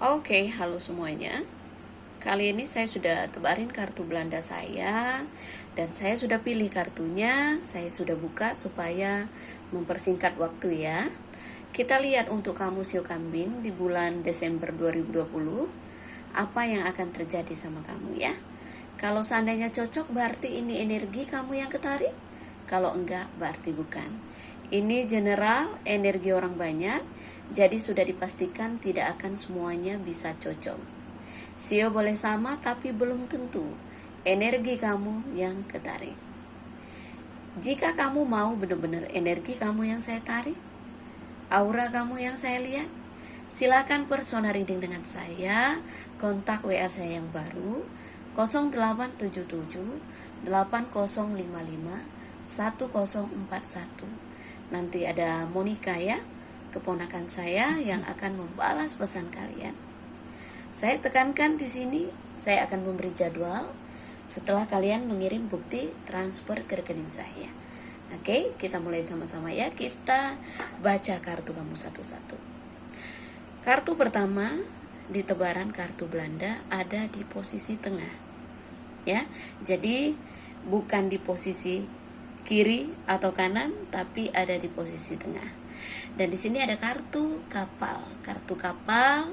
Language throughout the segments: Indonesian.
Oke, halo semuanya. Kali ini saya sudah tebarin kartu Belanda saya dan saya sudah pilih kartunya, saya sudah buka supaya mempersingkat waktu ya. Kita lihat untuk kamu Sio Kambing di bulan Desember 2020, apa yang akan terjadi sama kamu ya. Kalau seandainya cocok berarti ini energi kamu yang ketarik, kalau enggak berarti bukan. Ini general, energi orang banyak, jadi sudah dipastikan tidak akan semuanya bisa cocok. Sio boleh sama tapi belum tentu energi kamu yang ketarik. Jika kamu mau benar-benar energi kamu yang saya tarik, aura kamu yang saya lihat, silakan personal reading dengan saya. Kontak WA saya yang baru 0877 8055 1041. Nanti ada Monica ya, keponakan saya yang akan membalas pesan kalian. Saya tekankan di sini, saya akan memberi jadwal setelah kalian mengirim bukti transfer ke rekening saya. Oke, kita mulai sama-sama ya. Kita baca kartu kamu satu-satu. Kartu pertama di tebaran kartu Belanda ada di posisi tengah. Ya, jadi bukan di posisi kiri atau kanan, tapi ada di posisi tengah. Dan di sini ada kartu kapal. Kartu kapal,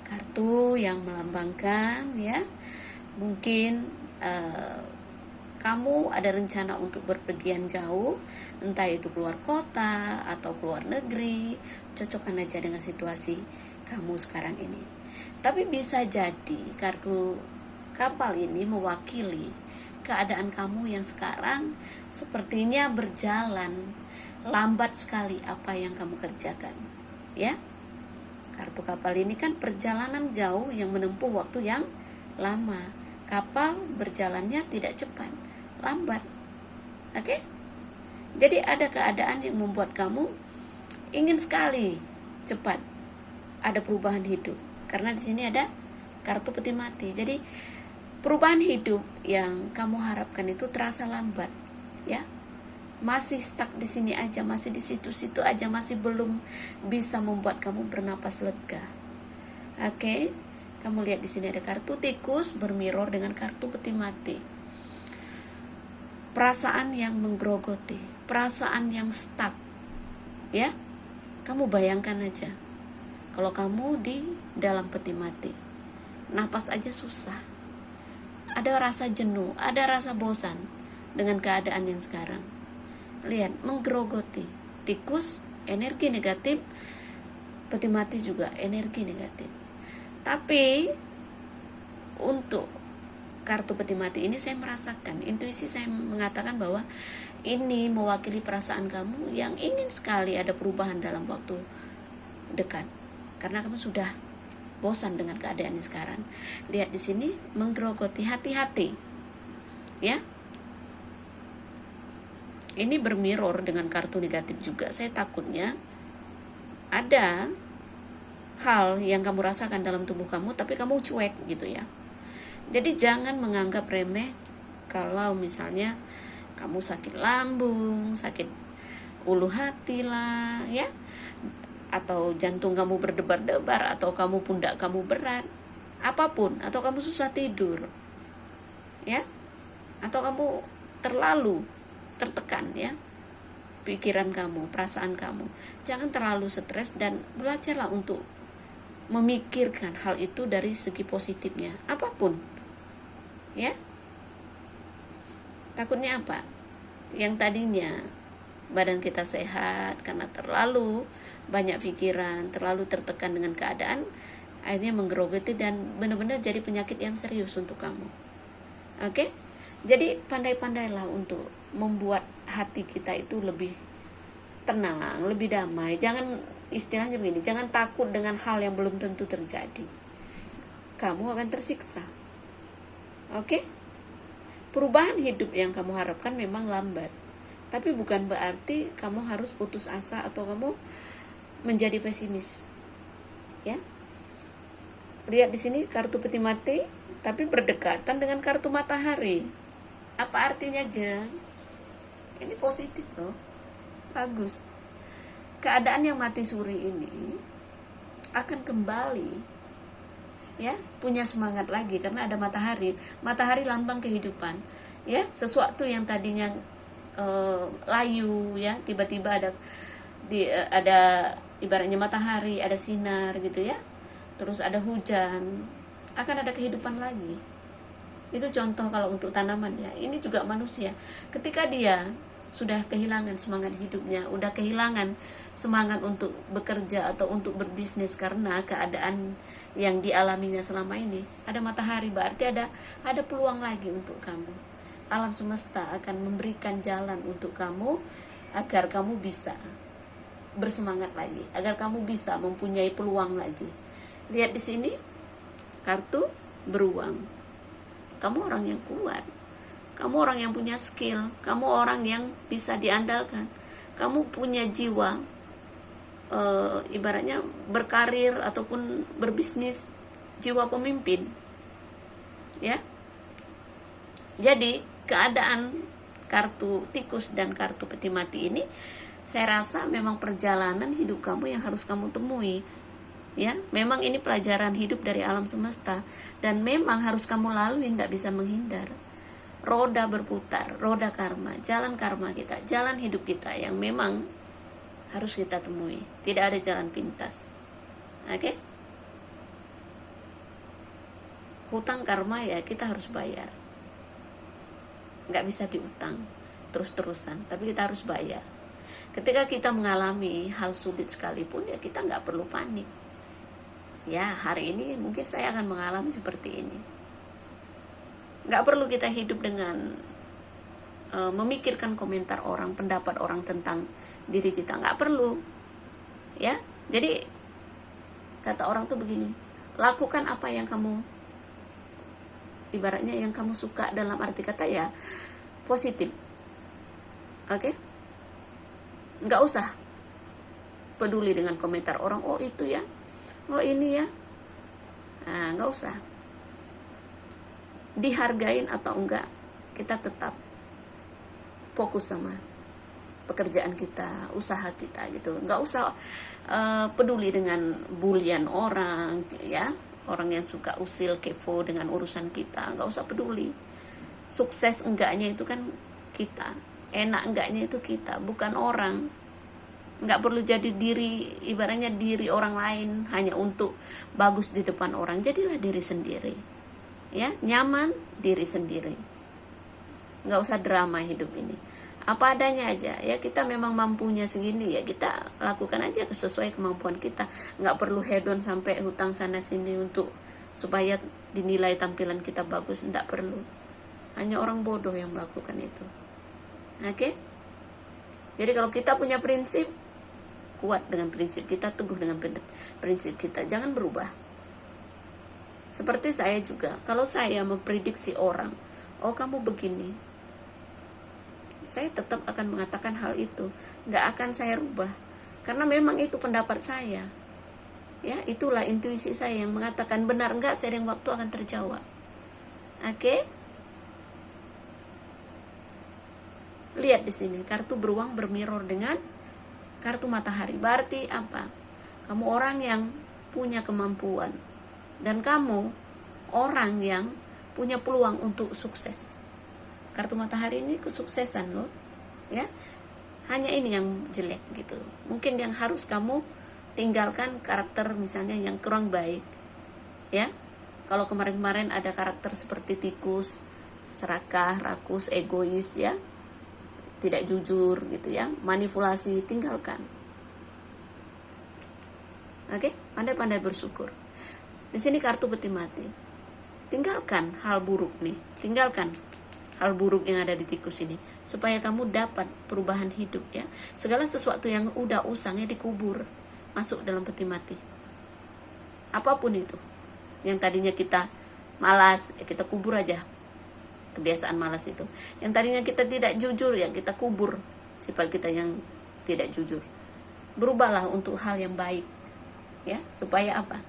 kartu yang melambangkan ya, mungkin kamu ada rencana untuk berpergian jauh, entah itu keluar kota atau keluar negeri. Cocokkan aja dengan situasi kamu sekarang ini. Tapi bisa jadi kartu kapal ini mewakili keadaan kamu yang sekarang sepertinya berjalan lambat sekali apa yang kamu kerjakan ya. Kartu kapal ini kan perjalanan jauh yang menempuh waktu yang lama. Kapal berjalannya tidak cepat, lambat. Oke? Jadi ada keadaan yang membuat kamu ingin sekali cepat ada perubahan hidup. Karena di sini ada kartu peti mati. Jadi perubahan hidup yang kamu harapkan itu terasa lambat, ya. Masih stuck di sini aja, masih di situ-situ aja, masih belum bisa membuat kamu bernapas lega. Oke, kamu lihat di sini ada kartu tikus bermirror dengan kartu peti mati. Perasaan yang menggerogoti, perasaan yang stuck, ya. Kamu bayangkan aja, kalau kamu di dalam peti mati, napas aja susah. Ada rasa jenuh, ada rasa bosan dengan keadaan yang sekarang. Lihat, menggerogoti. Tikus, energi negatif. Peti mati juga energi negatif. Tapi untuk kartu peti mati ini saya merasakan, intuisi saya mengatakan bahwa ini mewakili perasaan kamu yang ingin sekali ada perubahan dalam waktu dekat. Karena kamu sudah bosan dengan keadaan yang sekarang. Lihat di sini, menggerogoti, hati-hati. Ya. Ini bermirror dengan kartu negatif juga. Saya takutnya ada hal yang kamu rasakan dalam tubuh kamu tapi kamu cuek gitu ya. Jadi jangan menganggap remeh kalau misalnya kamu sakit lambung, sakit ulu hati lah ya, atau jantung kamu berdebar-debar, atau kamu pundak kamu berat, apapun, atau kamu susah tidur ya, atau kamu terlalu tertekan ya, pikiran kamu, perasaan kamu. Jangan terlalu stres dan belajarlah untuk memikirkan hal itu dari segi positifnya, apapun ya. Takutnya apa? Yang tadinya badan kita sehat karena terlalu banyak pikiran, terlalu tertekan dengan keadaan, akhirnya menggerogoti dan benar-benar jadi penyakit yang serius untuk kamu. Oke? Jadi pandai-pandailah untuk membuat hati kita itu lebih tenang, lebih damai. Jangan, istilahnya begini, jangan takut dengan hal yang belum tentu terjadi. Kamu akan tersiksa. Oke? Perubahan hidup yang kamu harapkan memang lambat. Tapi bukan berarti kamu harus putus asa atau kamu menjadi pesimis. Ya. Lihat di sini kartu peti mati tapi berdekatan dengan kartu matahari. Apa artinya, Jeng? Ini positif loh. Bagus. Keadaan yang mati suri ini akan kembali ya, punya semangat lagi karena ada matahari. Matahari lambang kehidupan, ya. Sesuatu yang tadinya layu, ya, tiba-tiba ada ibaratnya matahari, ada sinar gitu ya. Terus ada hujan, akan ada kehidupan lagi. Itu contoh kalau untuk tanaman ya. Ini juga manusia. Ketika dia sudah kehilangan semangat hidupnya, udah kehilangan semangat untuk bekerja atau untuk berbisnis karena keadaan yang dialaminya selama ini, ada matahari, berarti ada peluang lagi untuk kamu. Alam semesta akan memberikan jalan untuk kamu agar kamu bisa bersemangat lagi, agar kamu bisa mempunyai peluang lagi. Lihat di sini, kartu beruang. Kamu orang yang kuat, kamu orang yang punya skill, kamu orang yang bisa diandalkan, kamu punya jiwa, ibaratnya berkarir ataupun berbisnis, jiwa pemimpin, ya. Jadi keadaan kartu tikus dan kartu peti mati ini, saya rasa memang perjalanan hidup kamu yang harus kamu temui, ya. Memang ini pelajaran hidup dari alam semesta dan memang harus kamu lalui, nggak bisa menghindar. Roda berputar, roda karma, jalan karma kita, jalan hidup kita yang memang harus kita temui. Tidak ada jalan pintas. Oke? Hutang karma ya kita harus bayar. Nggak bisa diutang terus-terusan, tapi kita harus bayar. Ketika kita mengalami hal sulit sekalipun, ya kita nggak perlu panik. Ya, hari ini mungkin saya akan mengalami seperti ini. Nggak perlu kita hidup dengan memikirkan komentar orang, pendapat orang tentang diri kita. Nggak perlu. Ya, jadi kata orang tuh begini, lakukan apa yang kamu, ibaratnya yang kamu suka, dalam arti kata ya positif. Oke? Nggak usah peduli dengan komentar orang, oh itu ya, oh ini ya. Nah, nggak usah. Dihargain atau enggak, kita tetap fokus sama pekerjaan kita, usaha kita gitu. Nggak usah peduli dengan bulian orang, ya. Orang yang suka usil, kepo dengan urusan kita, nggak usah peduli. Sukses enggaknya itu kan kita, enak enggaknya itu kita, bukan orang. Nggak perlu jadi diri, ibaratnya diri orang lain hanya untuk bagus di depan orang. Jadilah diri sendiri, ya, nyaman diri sendiri. Nggak usah drama hidup ini, apa adanya aja, ya. Kita memang mampunya segini, ya kita lakukan aja sesuai kemampuan kita. Nggak perlu hedon sampai hutang sana sini untuk supaya dinilai tampilan kita bagus, nggak perlu. Hanya orang bodoh yang melakukan itu. Oke? Jadi kalau kita punya prinsip, kuat dengan prinsip kita, teguh dengan prinsip kita, jangan berubah. Seperti saya juga, kalau saya memprediksi orang, oh kamu begini, saya tetap akan mengatakan hal itu, nggak akan saya rubah, karena memang itu pendapat saya, ya. Itulah intuisi saya yang mengatakan benar enggak, seiring waktu akan terjawab. Oke? Lihat di sini, kartu beruang bermirror dengan kartu matahari. Berarti apa? Kamu orang yang punya kemampuan dan kamu orang yang punya peluang untuk sukses. Kartu matahari ini kesuksesan loh, ya. Hanya ini yang jelek gitu. Mungkin yang harus kamu tinggalkan karakter misalnya yang kurang baik, ya. Kalau kemarin-kemarin ada karakter seperti tikus, serakah, rakus, egois, ya, tidak jujur gitu ya, manipulasi, tinggalkan. Oke, pandai-pandai bersyukur. Di sini kartu peti mati. Tinggalkan hal buruk nih, tinggalkan hal buruk yang ada di tikus ini supaya kamu dapat perubahan hidup, ya. Segala sesuatu yang udah usangnya dikubur, masuk dalam peti mati. Apapun itu, yang tadinya kita malas, ya kita kubur aja. Kebiasaan malas itu. Yang tadinya kita tidak jujur, ya kita kubur sifat kita yang tidak jujur. Berubahlah untuk hal yang baik, ya. Supaya apa?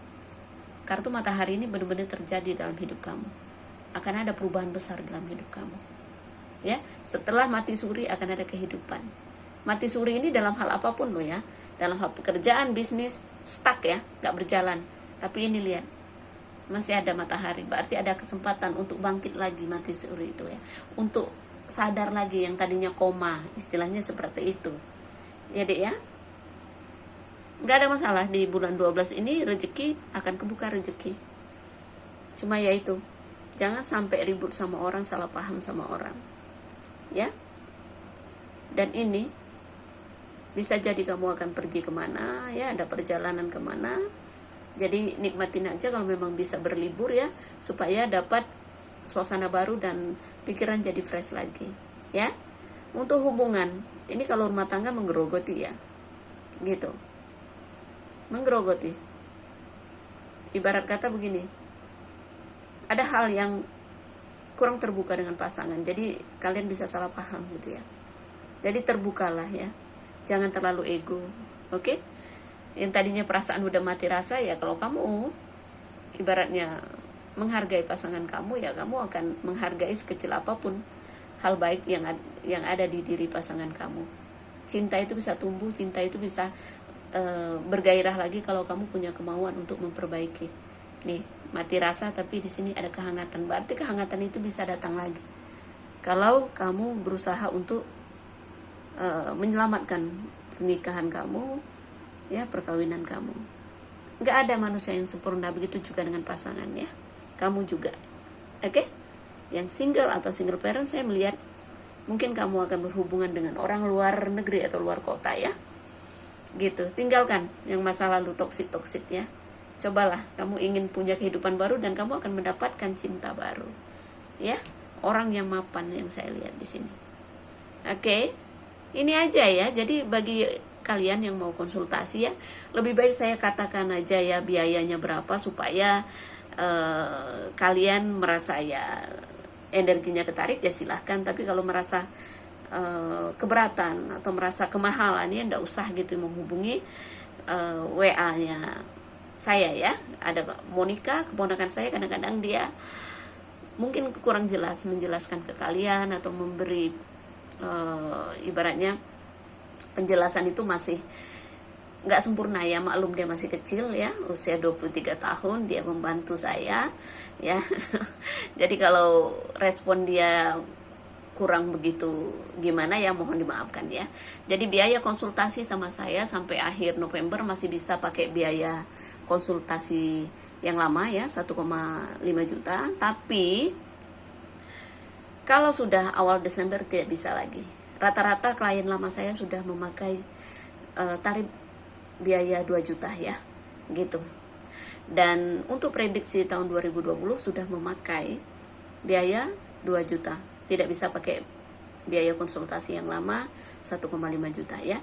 Kartu matahari ini benar-benar terjadi dalam hidup kamu. Akan ada perubahan besar dalam hidup kamu, ya. Setelah mati suri akan ada kehidupan. Mati suri ini dalam hal apapun loh, ya. Dalam hal pekerjaan, bisnis, stuck, ya, nggak berjalan. Tapi ini lihat, masih ada matahari, berarti ada kesempatan untuk bangkit lagi mati suri itu ya, untuk sadar lagi yang tadinya koma, istilahnya seperti itu ya dek ya. Nggak ada masalah, di bulan 12 ini rezeki akan kebuka rezeki. Cuma ya itu, jangan sampai ribut sama orang, salah paham sama orang ya. Dan ini bisa jadi kamu akan pergi kemana ya, ada perjalanan kemana. Jadi nikmatin aja kalau memang bisa berlibur ya, supaya dapat suasana baru dan pikiran jadi fresh lagi ya. Untuk hubungan, ini kalau rumah tangga menggerogoti ya, gitu, menggerogoti. Ibarat kata begini, ada hal yang kurang terbuka dengan pasangan, jadi kalian bisa salah paham gitu ya. Jadi terbukalah ya, jangan terlalu ego, oke? Yang tadinya perasaan udah mati rasa ya, kalau kamu ibaratnya menghargai pasangan kamu ya, kamu akan menghargai sekecil apapun hal baik yang ada di diri pasangan kamu. Cinta itu bisa tumbuh, cinta itu bisa bergairah lagi kalau kamu punya kemauan untuk memperbaiki. Nih, mati rasa tapi di sini ada kehangatan, berarti kehangatan itu bisa datang lagi kalau kamu berusaha untuk menyelamatkan pernikahan kamu ya, perkawinan kamu. Nggak ada manusia yang sempurna, begitu juga dengan pasangan ya, kamu juga, oke? Yang single atau single parent, saya melihat mungkin kamu akan berhubungan dengan orang luar negeri atau luar kota ya, gitu. Tinggalkan yang masa lalu toksik ya. Cobalah kamu ingin punya kehidupan baru dan kamu akan mendapatkan cinta baru ya, orang yang mapan yang saya lihat di sini. Oke, ini aja ya. Jadi bagi kalian yang mau konsultasi ya, lebih baik saya katakan aja ya biayanya berapa, supaya kalian merasa ya energinya ketarik ya silahkan. Tapi kalau merasa keberatan atau merasa kemahalan ya, ndak usah gitu menghubungi WA-nya saya ya. Ada Monica, keponakan saya, kadang-kadang dia mungkin kurang jelas menjelaskan ke kalian atau memberi ibaratnya penjelasan itu masih nggak sempurna ya, maklum dia masih kecil ya, usia 23 tahun, dia membantu saya ya. Jadi kalau respon dia kurang begitu gimana ya, mohon dimaafkan ya. Jadi biaya konsultasi sama saya sampai akhir November masih bisa pakai biaya konsultasi yang lama ya, 1,5 juta. Tapi kalau sudah awal Desember tidak bisa lagi. Rata-rata klien lama saya sudah memakai tarif biaya 2 juta ya, gitu. Dan untuk prediksi tahun 2020 sudah memakai biaya 2 juta. Tidak bisa pakai biaya konsultasi yang lama 1,5 juta ya.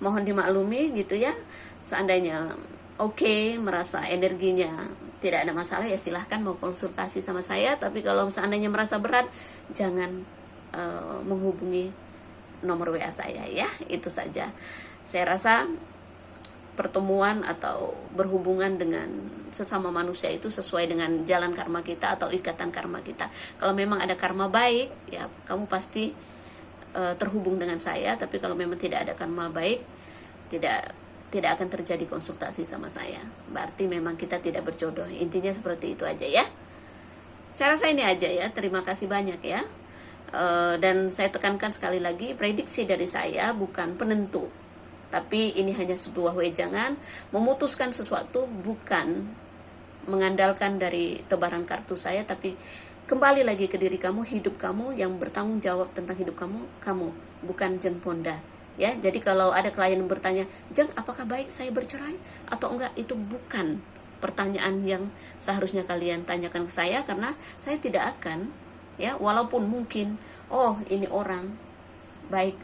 Mohon dimaklumi gitu ya. Seandainya oke, merasa energinya tidak ada masalah ya silahkan mau konsultasi sama saya. Tapi kalau seandainya merasa berat, jangan menghubungi nomor WA saya ya. Itu saja. Saya rasa pertemuan atau berhubungan dengan sesama manusia itu sesuai dengan jalan karma kita atau ikatan karma kita. Kalau memang ada karma baik ya, kamu pasti terhubung dengan saya. Tapi kalau memang tidak ada karma baik, tidak akan terjadi konsultasi sama saya. Berarti memang kita tidak berjodoh. Intinya seperti itu aja ya. Saya rasa ini aja ya. Terima kasih banyak ya. Dan saya tekankan sekali lagi, prediksi dari saya bukan penentu, tapi ini hanya sebuah wejangan. Memutuskan sesuatu bukan mengandalkan dari tebaran kartu saya, tapi kembali lagi ke diri kamu, hidup kamu yang bertanggung jawab tentang hidup kamu, bukan Jeng Ponda ya. Jadi kalau ada klien yang bertanya, Jeng apakah baik saya bercerai atau enggak, itu bukan pertanyaan yang seharusnya kalian tanyakan ke saya, karena saya tidak akan ya, walaupun mungkin oh ini orang baik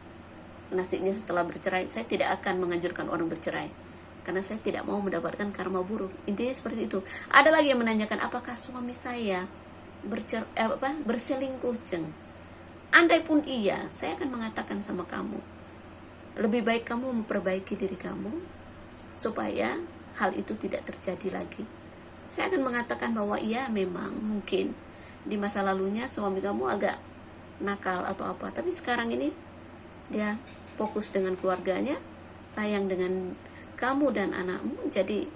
nasibnya setelah bercerai, saya tidak akan menganjurkan orang bercerai karena saya tidak mau mendapatkan karma buruk. Intinya seperti itu. Ada lagi yang menanyakan apakah suami saya berselingkuh, Jeng. Andai pun iya, saya akan mengatakan sama kamu, lebih baik kamu memperbaiki diri kamu supaya hal itu tidak terjadi lagi. Saya akan mengatakan bahwa iya memang mungkin di masa lalunya suami kamu agak nakal atau apa, tapi sekarang ini dia fokus dengan keluarganya, sayang dengan kamu dan anakmu. Jadi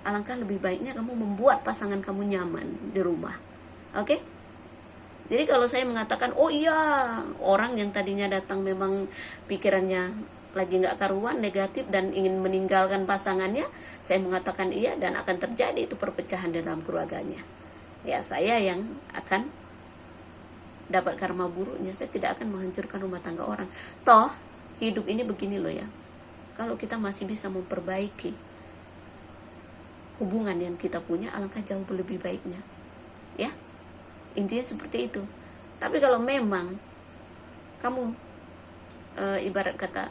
alangkah lebih baiknya kamu membuat pasangan kamu nyaman di rumah. Oke? Jadi kalau saya mengatakan, oh iya, orang yang tadinya datang memang pikirannya lagi nggak karuan, negatif, dan ingin meninggalkan pasangannya, saya mengatakan iya, dan akan terjadi itu perpecahan dalam keluarganya. Ya, saya yang akan dapat karma buruknya. Saya tidak akan menghancurkan rumah tangga orang. Toh, hidup ini begini loh ya. Kalau kita masih bisa memperbaiki hubungan yang kita punya, alangkah jauh lebih baiknya. Ya, intinya seperti itu. Tapi kalau memang kamu ibarat kata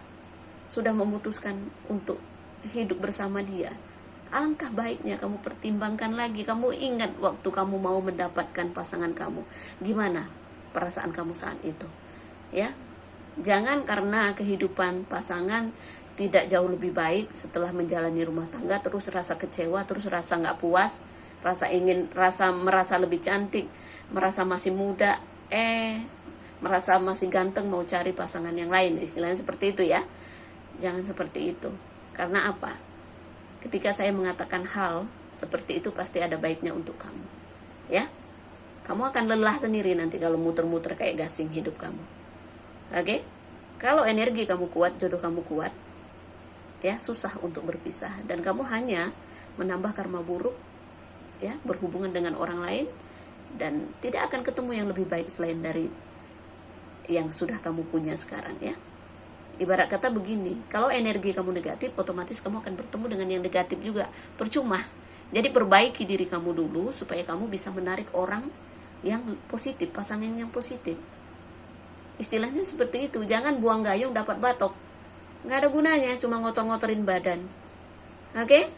sudah memutuskan untuk hidup bersama dia, alangkah baiknya kamu pertimbangkan lagi. Kamu ingat waktu kamu mau mendapatkan pasangan kamu, gimana perasaan kamu saat itu. Ya, jangan karena kehidupan pasangan tidak jauh lebih baik setelah menjalani rumah tangga, terus rasa kecewa, terus rasa nggak puas, merasa lebih cantik, merasa masih muda, merasa masih ganteng, mau cari pasangan yang lain, istilahnya seperti itu ya. Jangan seperti itu. Karena apa? Ketika saya mengatakan hal seperti itu, pasti ada baiknya untuk kamu. Ya, kamu akan lelah sendiri nanti kalau muter-muter kayak gasing hidup kamu. Oke? Kalau energi kamu kuat, jodoh kamu kuat, ya susah untuk berpisah, dan kamu hanya menambah karma buruk, ya, berhubungan dengan orang lain, dan tidak akan ketemu yang lebih baik selain dari yang sudah kamu punya sekarang ya. Ibarat kata begini, kalau energi kamu negatif, otomatis kamu akan bertemu dengan yang negatif juga, percuma. Jadi perbaiki diri kamu dulu supaya kamu bisa menarik orang yang positif, pasangan yang positif. Istilahnya seperti itu. Jangan buang gayung dapat batok, nggak ada gunanya, cuma ngotor-ngotorin badan. Oke?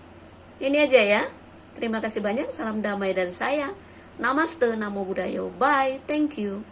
Ini aja ya. Terima kasih banyak. Salam damai dari saya. Namaste, Namo Buddhaya. Bye. Thank you.